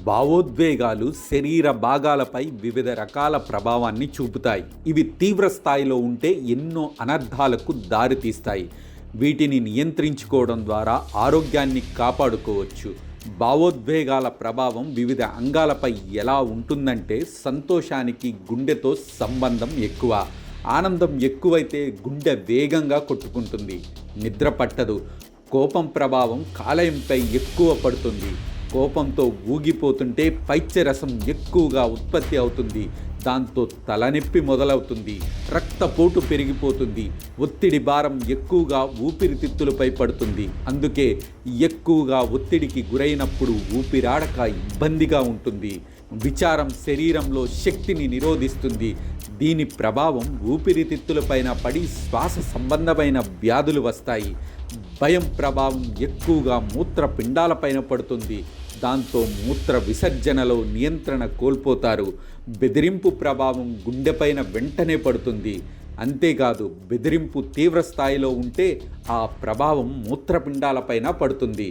భావోద్వేగాలు శరీర భాగాలపై వివిధ రకాల ప్రభావాన్ని చూపుతాయి. ఇవి తీవ్ర స్థాయిలో ఉంటే ఎన్నో అనర్థాలకు దారితీస్తాయి. వీటిని నియంత్రించుకోవడం ద్వారా ఆరోగ్యాన్ని కాపాడుకోవచ్చు. భావోద్వేగాల ప్రభావం వివిధ అంగాలపై ఎలా ఉంటుందంటే, సంతోషానికి గుండెతో సంబంధం ఎక్కువ. ఆనందం ఎక్కువైతే గుండె వేగంగా కొట్టుకుంటుంది, నిద్ర పట్టదు. కోపం ప్రభావం కాలేయంపై ఎక్కువ పడుతుంది. కోపంతో ఊగిపోతుంటే పైత్యరసం ఎక్కువగా ఉత్పత్తి అవుతుంది. దాంతో తలనొప్పి మొదలవుతుంది, రక్తపోటు పెరిగిపోతుంది, ఒత్తిడి భారం ఎక్కువగా ఊపిరితిత్తులపై పడుతుంది. అందుకే ఎక్కువగా ఒత్తిడికి గురైనప్పుడు ఊపిరాడక ఇబ్బందిగా ఉంటుంది. విచారం శరీరంలో శక్తిని నిరోధిస్తుంది. దీని ప్రభావం ఊపిరితిత్తులపైన పడి శ్వాస సంబంధమైన వ్యాధులు వస్తాయి. భయం ప్రభావం ఎక్కువగా మూత్రపిండాలపైన పడుతుంది. దాంతో మూత్ర విసర్జనలో నియంత్రణ కోల్పోతారు. బెదిరింపు ప్రభావం గుండెపైన వెంటనే పడుతుంది. అంతేకాదు, బెదిరింపు తీవ్ర స్థాయిలో ఉంటే ఆ ప్రభావం మూత్రపిండాలపైన పడుతుంది.